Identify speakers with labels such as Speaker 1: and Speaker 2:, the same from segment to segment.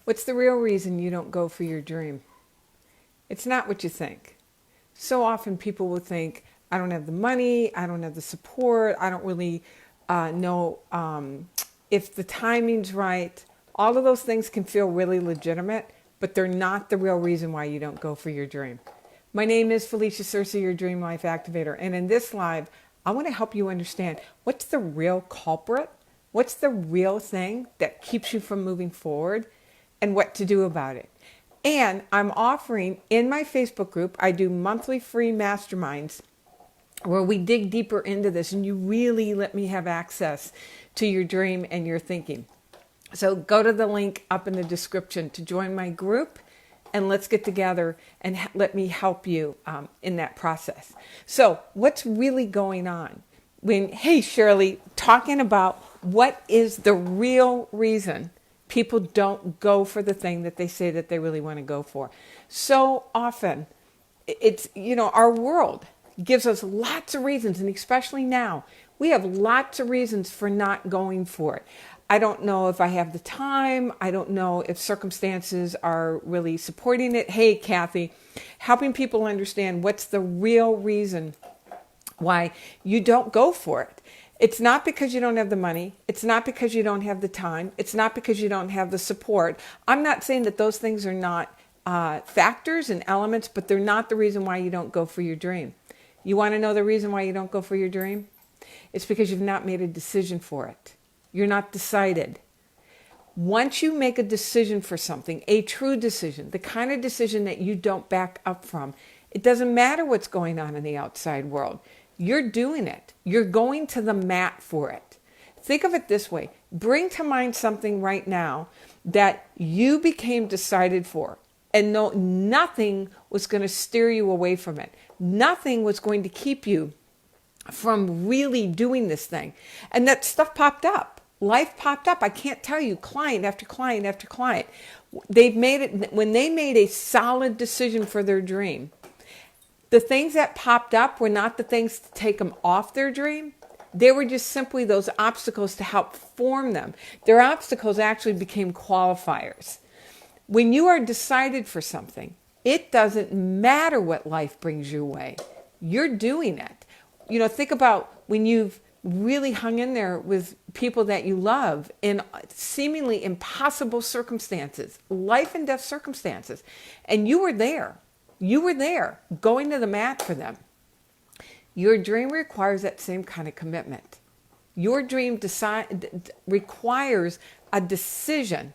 Speaker 1: What's the real reason you don't go for your dream? It's not what you think. So often people will think, I don't have the money, I don't have the support, I don't really know if the timing's right. All of those things can feel really legitimate, but they're not the real reason why you don't go for your dream. My name is Felicia Searcy, your Dream Life Activator, and in this live, I want to help you understand what's the real culprit, what's the real thing that keeps you from moving forward, and what to do about it. And I'm offering in my Facebook group, I do monthly free masterminds where we dig deeper into this and you really let me have access to your dream and your thinking. So go to the link up in the description to join my group and let's get together and let me help you in that process. So what's really going on? Hey, Shirley, talking about what is the real reason people don't go for the thing that they say that they really want to go for. So often, it's, our world gives us lots of reasons, and especially now, we have lots of reasons for not going for it. I don't know if I have the time. I don't know if circumstances are really supporting it. Hey, Kathy, helping people understand what's the real reason why you don't go for it. It's not because you don't have the money. It's not because you don't have the time. It's not because you don't have the support. I'm not saying that those things are not factors and elements, but they're not the reason why you don't go for your dream. You want to know the reason why you don't go for your dream? It's because you've not made a decision for it. You're not decided. Once you make a decision for something, a true decision, the kind of decision that you don't back up from, it doesn't matter what's going on in the outside world. You're doing it. You're going to the mat for it. Think of it this way. Bring to mind something right now that you became decided for, and nothing was going to steer you away from it. Nothing was going to keep you from really doing this thing. And that stuff popped up. Life popped up. I can't tell you, client after client after client. They've made it, when they made a solid decision for their dream, the things that popped up were not the things to take them off their dream. They were just simply those obstacles to help form them. Their obstacles actually became qualifiers. When you are decided for something, it doesn't matter what life brings your way. You're doing it. Think about when you've really hung in there with people that you love in seemingly impossible circumstances, life and death circumstances, and you were there. You were there, going to the mat for them. Your dream requires that same kind of commitment. Your dream requires a decision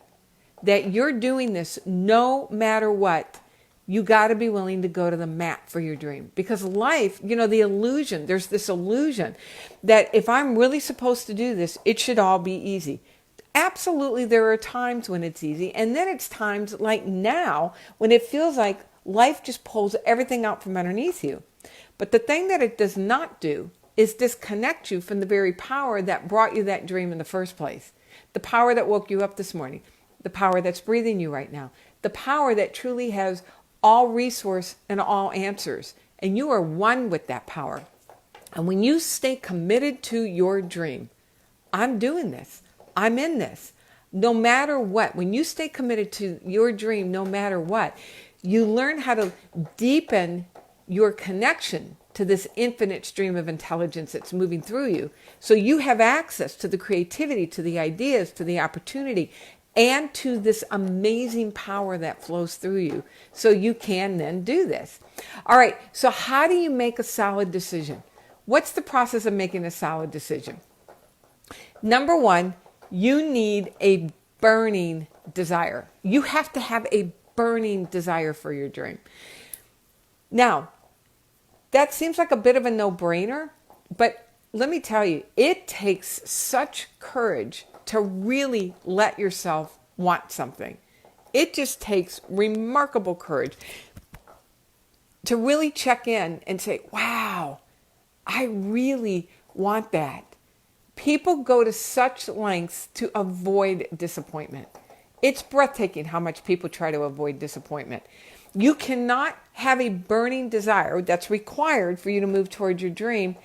Speaker 1: that you're doing this no matter what. You got to be willing to go to the mat for your dream. Because life, the illusion, there's this illusion that if I'm really supposed to do this, it should all be easy. Absolutely, there are times when it's easy. And then it's times like now when it feels like life just pulls everything out from underneath you. But the thing that it does not do is disconnect you from the very power that brought you that dream in the first place. The power that woke you up this morning. The power that's breathing you right now. The power that truly has all resource and all answers. And you are one with that power. And when you stay committed to your dream, I'm doing this. I'm in this. No matter what, when you stay committed to your dream, no matter what, you learn how to deepen your connection to this infinite stream of intelligence that's moving through you. So you have access to the creativity, to the ideas, to the opportunity, and to this amazing power that flows through you. So you can then do this. All right, so how do you make a solid decision? What's the process of making a solid decision? Number one, you need a burning desire. You have to have a burning desire for your dream. Now, that seems like a bit of a no-brainer, but let me tell you, it takes such courage to really let yourself want something. It just takes remarkable courage to really check in and say, wow, I really want that. People go to such lengths to avoid disappointment. It's breathtaking how much people try to avoid disappointment. You cannot have a burning desire that's required for you to move towards your dream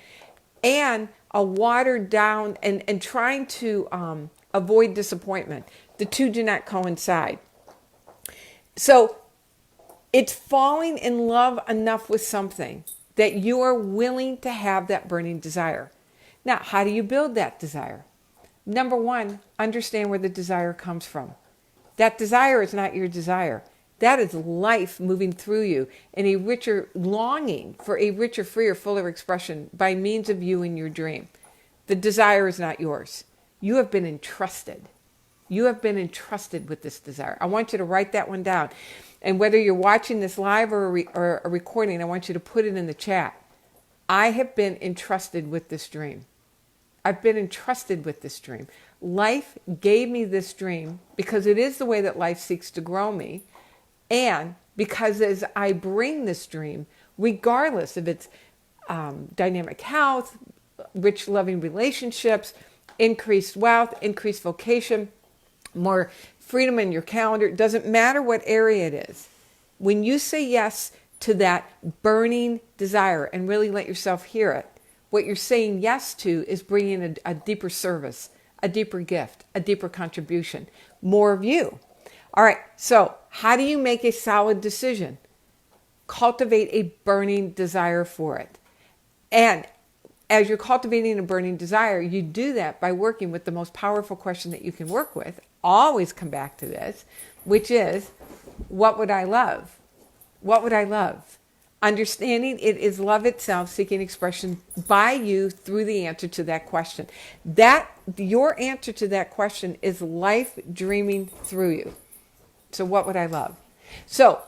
Speaker 1: and a watered down and trying to avoid disappointment. The two do not coincide. So it's falling in love enough with something that you are willing to have that burning desire. Now, how do you build that desire? Number one, understand where the desire comes from. That desire is not your desire. That is life moving through you in a richer longing for a richer, freer, fuller expression by means of you in your dream. The desire is not yours. You have been entrusted. You have been entrusted with this desire. I want you to write that one down. And whether you're watching this live or a recording, I want you to put it in the chat. I have been entrusted with this dream. I've been entrusted with this dream. Life gave me this dream because it is the way that life seeks to grow me. And because as I bring this dream, regardless of its dynamic health, rich, loving relationships, increased wealth, increased vocation, more freedom in your calendar, it doesn't matter what area it is. When you say yes to that burning desire and really let yourself hear it, what you're saying yes to is bringing a deeper service, a deeper gift, a deeper contribution, more of you. All right, so how do you make a solid decision? Cultivate a burning desire for it. And as you're cultivating a burning desire, you do that by working with the most powerful question that you can work with. Always come back to this, which is, what would I love? What would I love? Understanding it is love itself seeking expression by you through the answer to that question. That your answer to that question is life dreaming through you. So what would I love? So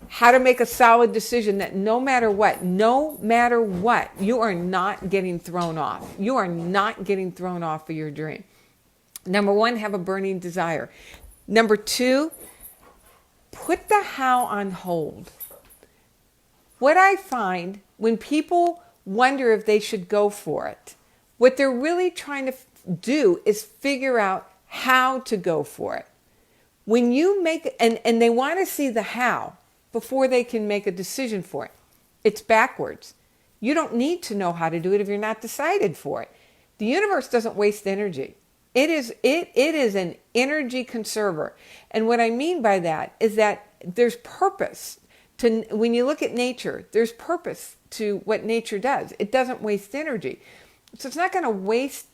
Speaker 1: how to make a solid decision that no matter what, you are not getting thrown off. You are not getting thrown off of your dream. Number one, have a burning desire. Number two, put the how on hold. What I find when people wonder if they should go for it, what they're really trying to do is figure out how to go for it. When you make, and they want to see the how before they can make a decision for it. It's backwards. You don't need to know how to do it if you're not decided for it. The universe doesn't waste energy. It is an energy conserver. And what I mean by that is that there's purpose to, when you look at nature, there's purpose to what nature does. It doesn't waste energy. So it's not going to waste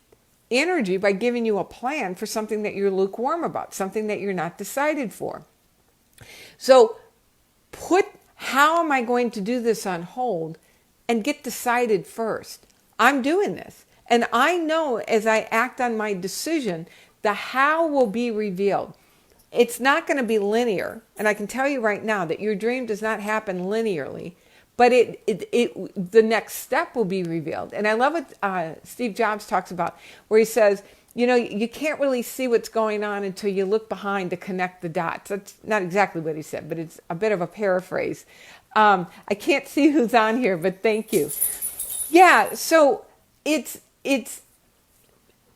Speaker 1: energy by giving you a plan for something that you're lukewarm about, something that you're not decided for. So put how am I going to do this on hold and get decided first. I'm doing this. And I know as I act on my decision, the how will be revealed. It's not going to be linear. And I can tell you right now that your dream does not happen linearly, but the next step will be revealed. And I love what Steve Jobs talks about, where he says, you know, you can't really see what's going on until you look behind to connect the dots. That's not exactly what he said, but it's a bit of a paraphrase. I can't see who's on here, but thank you. Yeah, so it's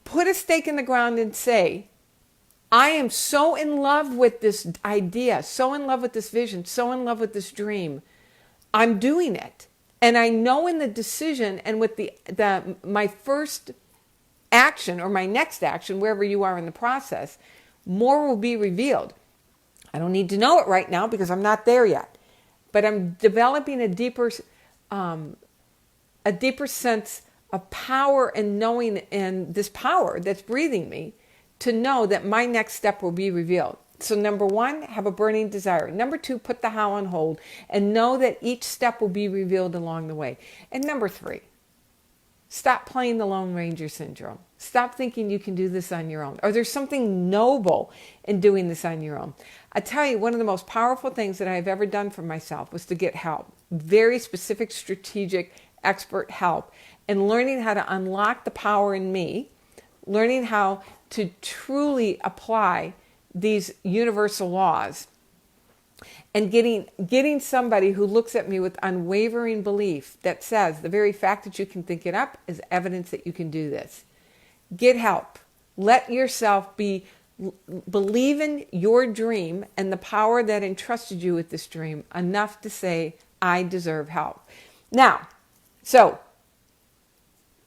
Speaker 1: put a stake in the ground and say, I am so in love with this idea, so in love with this vision, so in love with this dream. I'm doing it. And I know in the decision and with my first action or my next action, wherever you are in the process, more will be revealed. I don't need to know it right now because I'm not there yet. But I'm developing a deeper sense of power and knowing, and this power that's breathing me to know that my next step will be revealed. So number one, have a burning desire. Number two, put the how on hold and know that each step will be revealed along the way. And number three, stop playing the Lone Ranger syndrome. Stop thinking you can do this on your own, or there's something noble in doing this on your own. I tell you, one of the most powerful things that I've ever done for myself was to get help, very specific, strategic, expert help, and learning how to unlock the power in me, learning how to truly apply these universal laws, and getting somebody who looks at me with unwavering belief that says the very fact that you can think it up is evidence that you can do this. Get help. Let yourself believe in your dream and the power that entrusted you with this dream enough to say, I deserve help. Now, so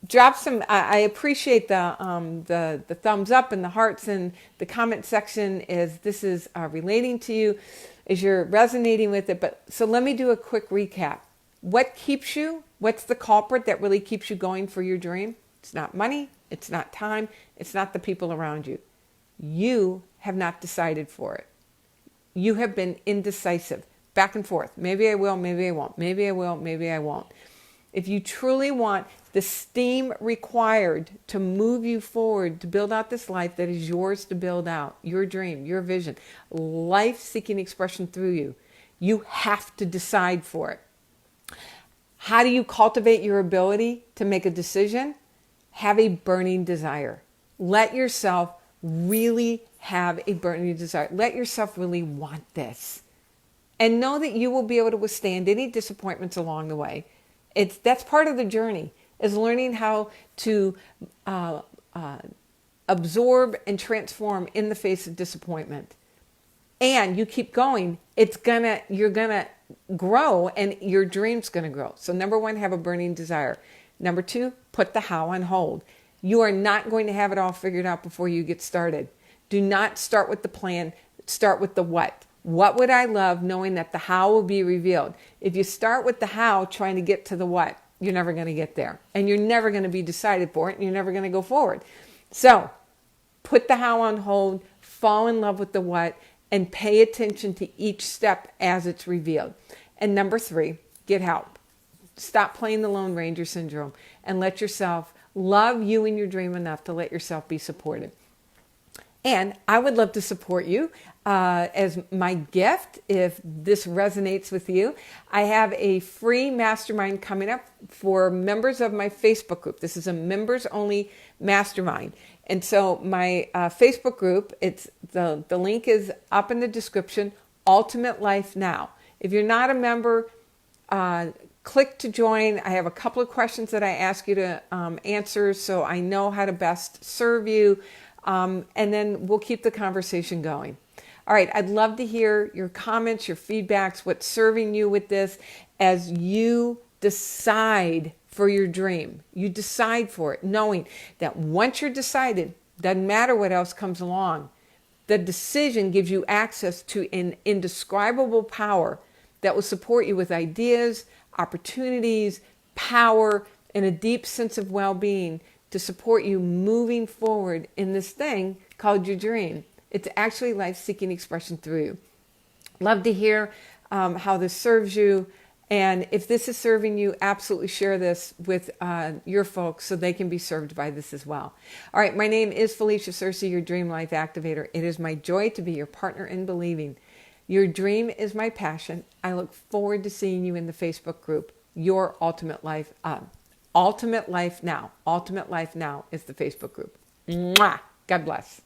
Speaker 1: drop some. I appreciate the thumbs up and the hearts and the comment section as this is relating to you, as you're resonating with it. But so let me do a quick recap. What keeps you? What's the culprit that really keeps you going for your dream? It's not money. It's not time. It's not the people around you. You have not decided for it. You have been indecisive, back and forth. Maybe I will, maybe I won't. Maybe I will, maybe I won't. If you truly want the steam required to move you forward, to build out this life that is yours to build out, your dream, your vision, life-seeking expression through you, you have to decide for it. How do you cultivate your ability to make a decision? Have a burning desire. Let yourself really have a burning desire. Let yourself really want this. And know that you will be able to withstand any disappointments along the way. That's part of the journey, is learning how to absorb and transform in the face of disappointment. And you keep going, you're gonna grow, and your dream's gonna grow. So number one, have a burning desire. Number two, put the how on hold. You are not going to have it all figured out before you get started. Do not start with the plan, start with the what. What would I love, knowing that the how will be revealed? If you start with the how, trying to get to the what, you're never going to get there. And you're never going to be decided for it, and you're never going to go forward. So put the how on hold, fall in love with the what, and pay attention to each step as it's revealed. And number three, get help. Stop playing the Lone Ranger syndrome and let yourself love you and your dream enough to let yourself be supported. And I would love to support you as my gift if this resonates with you. I have a free mastermind coming up for members of my Facebook group. This is a members-only mastermind. And so my Facebook group, the link is up in the description, Ultimate Life Now. If you're not a member, click to join. I have a couple of questions that I ask you to answer so I know how to best serve you. And then we'll keep the conversation going. All right, I'd love to hear your comments, your feedbacks, what's serving you with this as you decide for your dream. You decide for it, knowing that once you're decided, doesn't matter what else comes along. The decision gives you access to an indescribable power that will support you with ideas, opportunities, power, and a deep sense of well-being to support you moving forward in this thing called your dream. It's actually life-seeking expression through you. Love to hear how this serves you. And if this is serving you, absolutely share this with your folks so they can be served by this as well. All right, my name is Felicia Searcy, your Dream Life Activator. It is my joy to be your partner in believing. Your dream is my passion. I look forward to seeing you in the Facebook group, Your Ultimate Life. Ultimate Life Now. Ultimate Life Now is the Facebook group. Mwah! God bless.